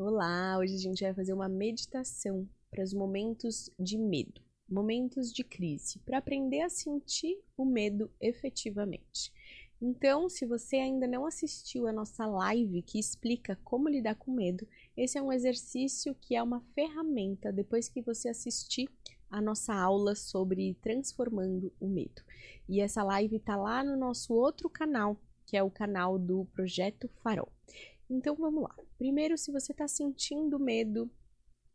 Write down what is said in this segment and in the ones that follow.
Olá, hoje a gente vai fazer uma meditação para os momentos de medo, momentos de crise, para aprender a sentir o medo efetivamente. Então, se você ainda não assistiu a nossa live que explica como lidar com medo, esse é um exercício que é uma ferramenta depois que você assistir a nossa aula sobre transformando o medo. E essa live está lá no nosso outro canal, que é o canal do Projeto Farol. Então vamos lá. Primeiro, se você está sentindo medo,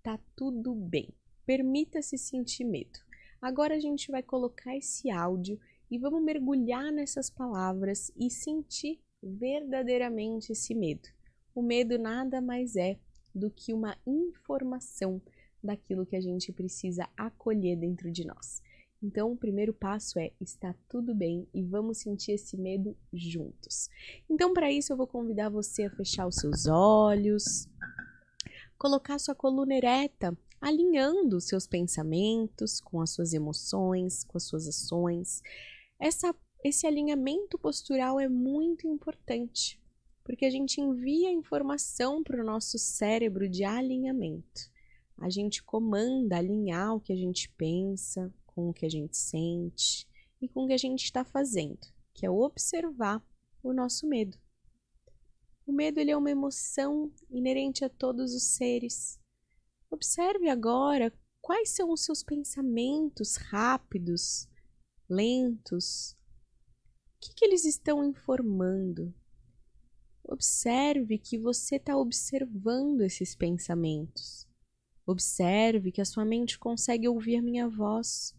tá tudo bem. Permita-se sentir medo. Agora a gente vai colocar esse áudio e vamos mergulhar nessas palavras e sentir verdadeiramente esse medo. O medo nada mais é do que uma informação daquilo que a gente precisa acolher dentro de nós. Então, o primeiro passo é está tudo bem e vamos sentir esse medo juntos. Então, para isso, eu vou convidar você a fechar os seus olhos, colocar sua coluna ereta, alinhando os seus pensamentos com as suas emoções, com as suas ações. Esse alinhamento postural é muito importante, porque a gente envia informação para o nosso cérebro de alinhamento. A gente comanda alinhar o que a gente pensa com o que a gente sente e com o que a gente está fazendo, que é observar o nosso medo. O medo ele é uma emoção inerente a todos os seres. Observe agora quais são os seus pensamentos rápidos, lentos. O que eles estão informando? Observe que você está observando esses pensamentos. Observe que a sua mente consegue ouvir a minha voz.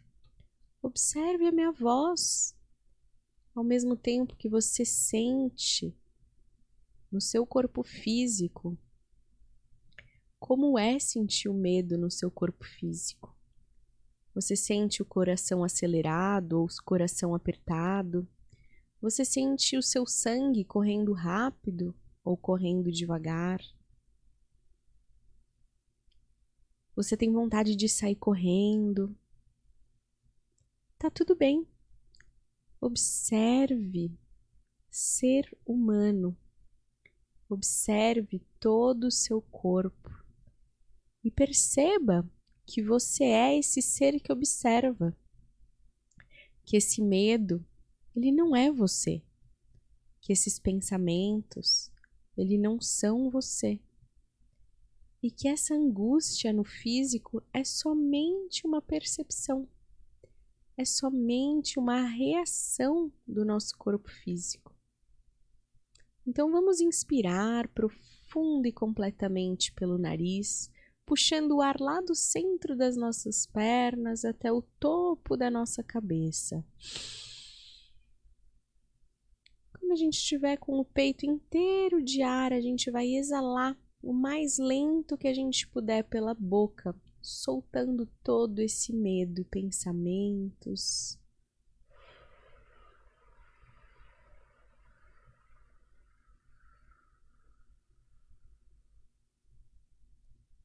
Observe a minha voz, ao mesmo tempo que você sente no seu corpo físico. Como é sentir o medo no seu corpo físico? Você sente o coração acelerado ou o coração apertado? Você sente o seu sangue correndo rápido ou correndo devagar? Você tem vontade de sair correndo? Tá tudo bem. Observe ser humano. Observe todo o seu corpo e perceba que você é esse ser que observa. Que esse medo, ele não é você. Que esses pensamentos, ele não são você. E que essa angústia no físico é somente uma percepção. É somente uma reação do nosso corpo físico. Então vamos inspirar profundo e completamente pelo nariz, puxando o ar lá do centro das nossas pernas até o topo da nossa cabeça. Quando a gente estiver com o peito inteiro de ar, a gente vai exalar o mais lento que a gente puder pela boca, soltando todo esse medo e pensamentos.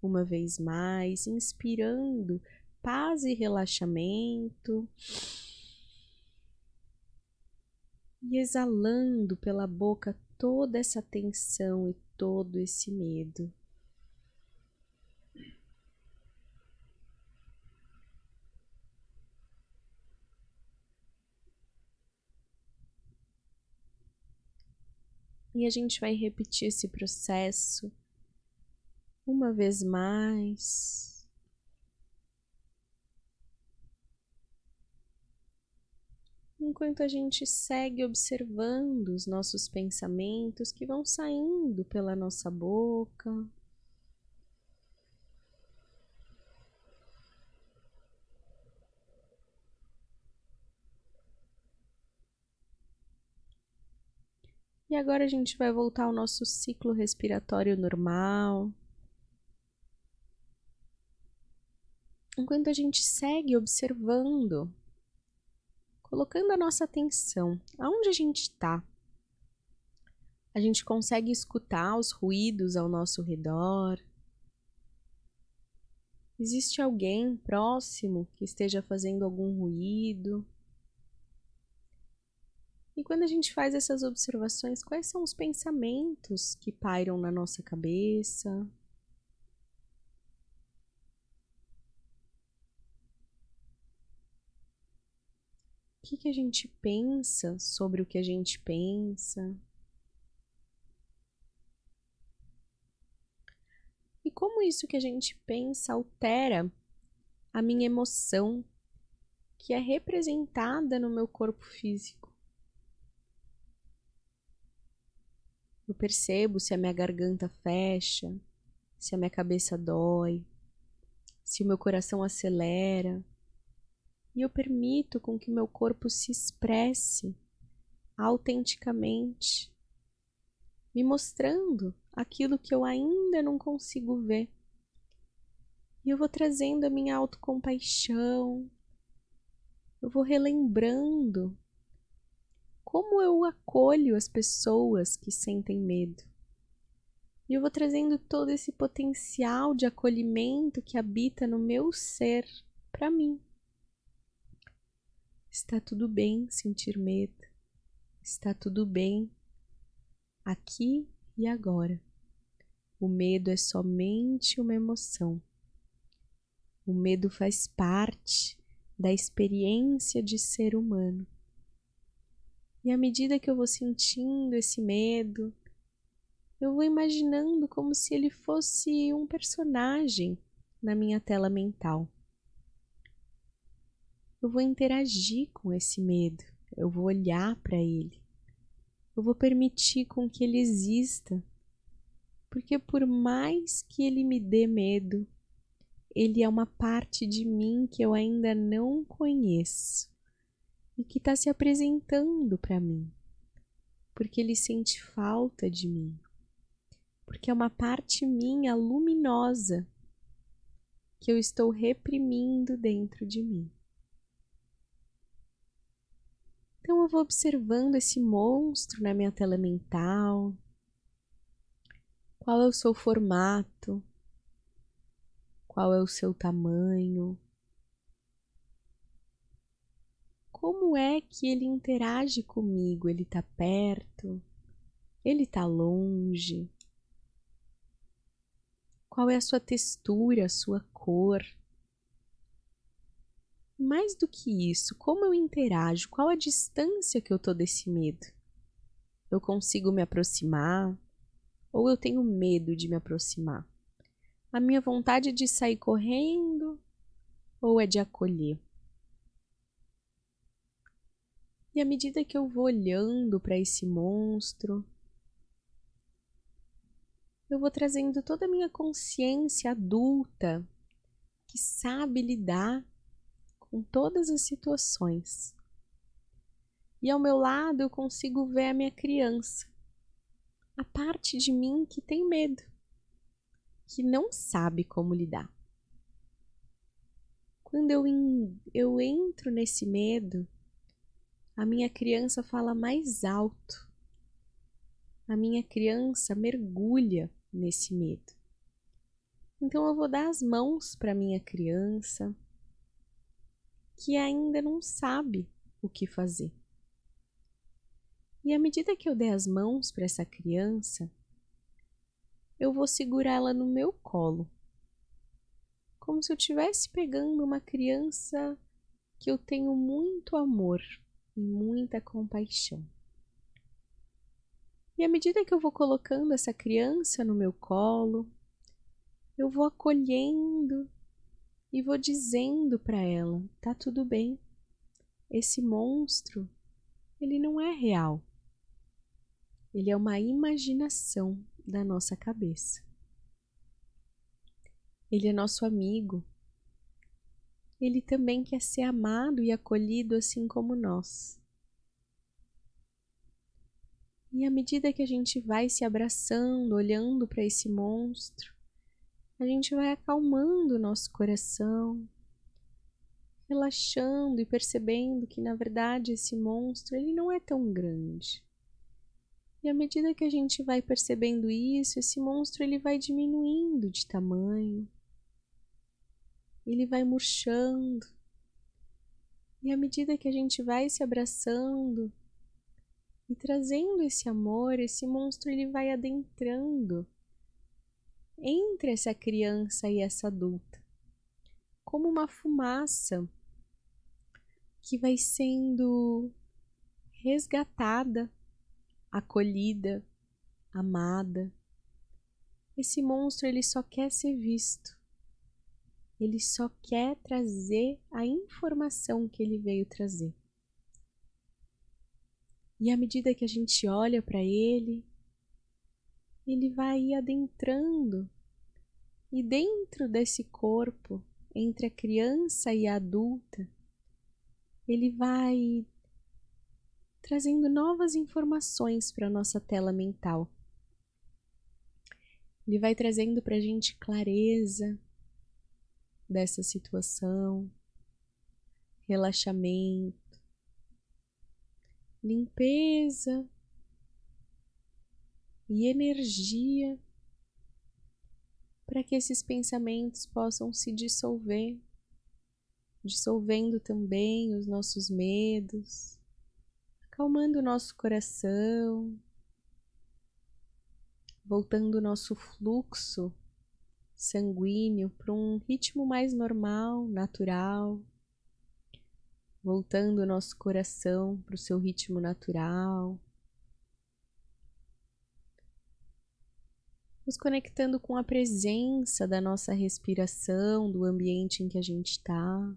Uma vez mais, inspirando paz e relaxamento. E exalando pela boca toda essa tensão e todo esse medo. E a gente vai repetir esse processo uma vez mais. Enquanto a gente segue observando os nossos pensamentos que vão saindo pela nossa boca. E agora a gente vai voltar ao nosso ciclo respiratório normal. Enquanto a gente segue observando, colocando a nossa atenção aonde a gente está. A gente consegue escutar os ruídos ao nosso redor. Existe alguém próximo que esteja fazendo algum ruído? E quando a gente faz essas observações, quais são os pensamentos que pairam na nossa cabeça? que a gente pensa sobre o que a gente pensa. E como isso que a gente pensa altera a minha emoção, que é representada no meu corpo físico. Eu percebo se a minha garganta fecha, se a minha cabeça dói, se o meu coração acelera. E eu permito com que meu corpo se expresse autenticamente, me mostrando aquilo que eu ainda não consigo ver. E eu vou trazendo a minha autocompaixão, eu vou relembrando como eu acolho as pessoas que sentem medo. E eu vou trazendo todo esse potencial de acolhimento que habita no meu ser para mim. Está tudo bem sentir medo. Está tudo bem aqui e agora. O medo é somente uma emoção. O medo faz parte da experiência de ser humano. E à medida que eu vou sentindo esse medo, eu vou imaginando como se ele fosse um personagem na minha tela mental. Eu vou interagir com esse medo, eu vou olhar para ele, eu vou permitir com que ele exista, porque por mais que ele me dê medo, ele é uma parte de mim que eu ainda não conheço e que está se apresentando para mim, porque ele sente falta de mim. Porque é uma parte minha luminosa que eu estou reprimindo dentro de mim. Então eu vou observando esse monstro na minha tela mental. Qual é o seu formato? Qual é o seu tamanho? Como é que ele interage comigo? Ele está perto? Ele está longe? Qual é a sua textura, a sua cor? Mais do que isso, como eu interajo? Qual a distância que eu tô desse medo? Eu consigo me aproximar? Ou eu tenho medo de me aproximar? A minha vontade é de sair correndo? Ou é de acolher? E à medida que eu vou olhando para esse monstro, eu vou trazendo toda a minha consciência adulta que sabe lidar com todas as situações. E ao meu lado eu consigo ver a minha criança, a parte de mim que tem medo, que não sabe como lidar. Quando eu entro nesse medo, a minha criança fala mais alto. A minha criança mergulha nesse medo. Então eu vou dar as mãos para minha criança, que ainda não sabe o que fazer. E à medida que eu der as mãos para essa criança, eu vou segurá-la no meu colo, como se eu estivesse pegando uma criança que eu tenho muito amor e muita compaixão. E à medida que eu vou colocando essa criança no meu colo, eu vou acolhendo e vou dizendo para ela, tá tudo bem, esse monstro, ele não é real. Ele é uma imaginação da nossa cabeça. Ele é nosso amigo. Ele também quer ser amado e acolhido assim como nós. E à medida que a gente vai se abraçando, olhando para esse monstro, a gente vai acalmando o nosso coração, relaxando e percebendo que na verdade esse monstro ele não é tão grande. E à medida que a gente vai percebendo isso, esse monstro ele vai diminuindo de tamanho, ele vai murchando. E à medida que a gente vai se abraçando e trazendo esse amor, esse monstro ele vai adentrando entre essa criança e essa adulta, como uma fumaça que vai sendo resgatada, acolhida, amada. Esse monstro, ele só quer ser visto. Ele só quer trazer a informação que ele veio trazer. E à medida que a gente olha para ele, ele vai adentrando. E dentro desse corpo, entre a criança e a adulta, ele vai trazendo novas informações para a nossa tela mental. Ele vai trazendo para a gente clareza dessa situação, relaxamento, limpeza e energia para que esses pensamentos possam se dissolver, dissolvendo também os nossos medos, acalmando o nosso coração, voltando o nosso fluxo sanguíneo para um ritmo mais normal, natural, voltando o nosso coração para o seu ritmo natural, nos conectando com a presença da nossa respiração, do ambiente em que a gente está.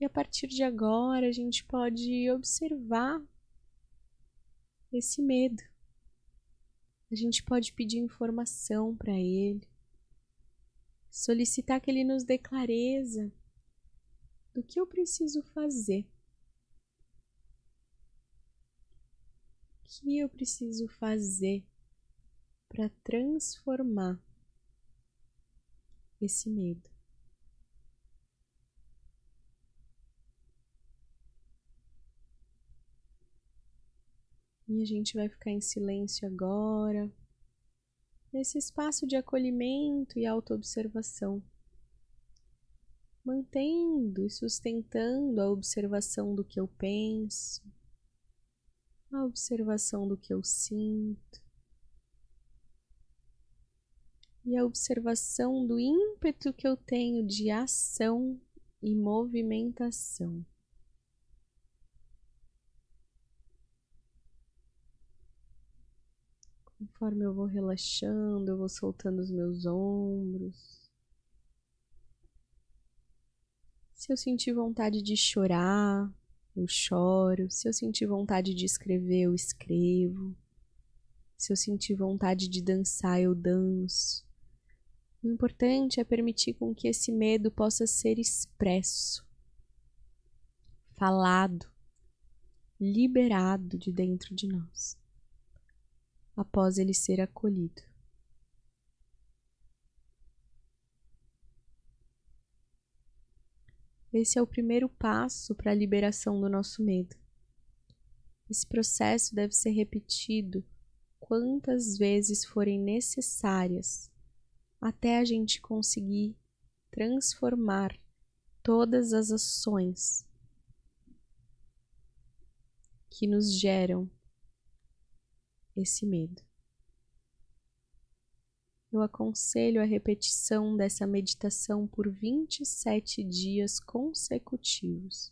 E a partir de agora a gente pode observar esse medo. A gente pode pedir informação para ele, solicitar que ele nos dê clareza do que eu preciso fazer. O que eu preciso fazer para transformar esse medo? E a gente vai ficar em silêncio agora, nesse espaço de acolhimento e autoobservação, mantendo e sustentando a observação do que eu penso, a observação do que eu sinto e a observação do ímpeto que eu tenho de ação e movimentação. Conforme eu vou relaxando, eu vou soltando os meus ombros. Se eu sentir vontade de chorar, eu choro. Se eu sentir vontade de escrever, eu escrevo. Se eu sentir vontade de dançar, eu danço. O importante é permitir com que esse medo possa ser expresso, falado, liberado de dentro de nós, após ele ser acolhido. Esse é o primeiro passo para a liberação do nosso medo. Esse processo deve ser repetido quantas vezes forem necessárias até a gente conseguir transformar todas as ações que nos geram esse medo. Eu aconselho a repetição dessa meditação por 27 dias consecutivos.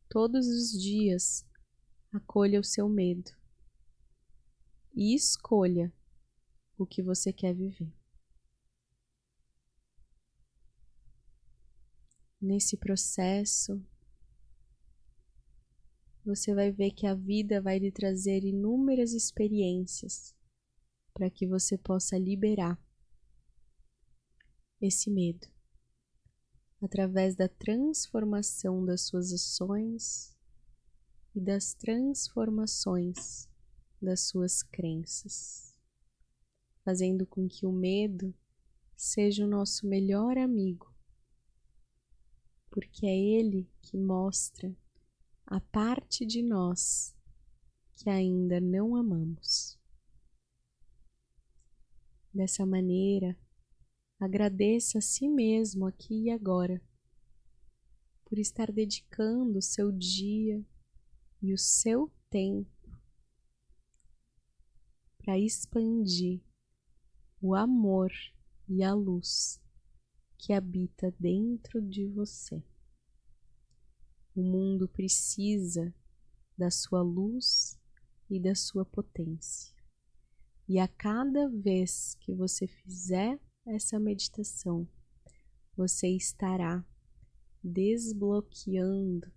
Todos os dias, acolha o seu medo e escolha o que você quer viver. Nesse processo, você vai ver que a vida vai lhe trazer inúmeras experiências para que você possa liberar esse medo através da transformação das suas ações e das transformações das suas crenças, fazendo com que o medo seja o nosso melhor amigo, porque é ele que mostra a parte de nós que ainda não amamos. Dessa maneira, agradeça a si mesmo aqui e agora por estar dedicando o seu dia e o seu tempo para expandir o amor e a luz que habita dentro de você. O mundo precisa da sua luz e da sua potência. E a cada vez que você fizer essa meditação, você estará desbloqueando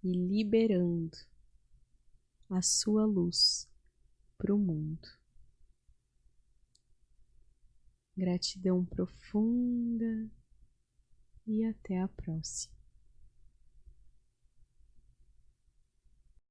e liberando a sua luz para o mundo. Gratidão profunda e até a próxima.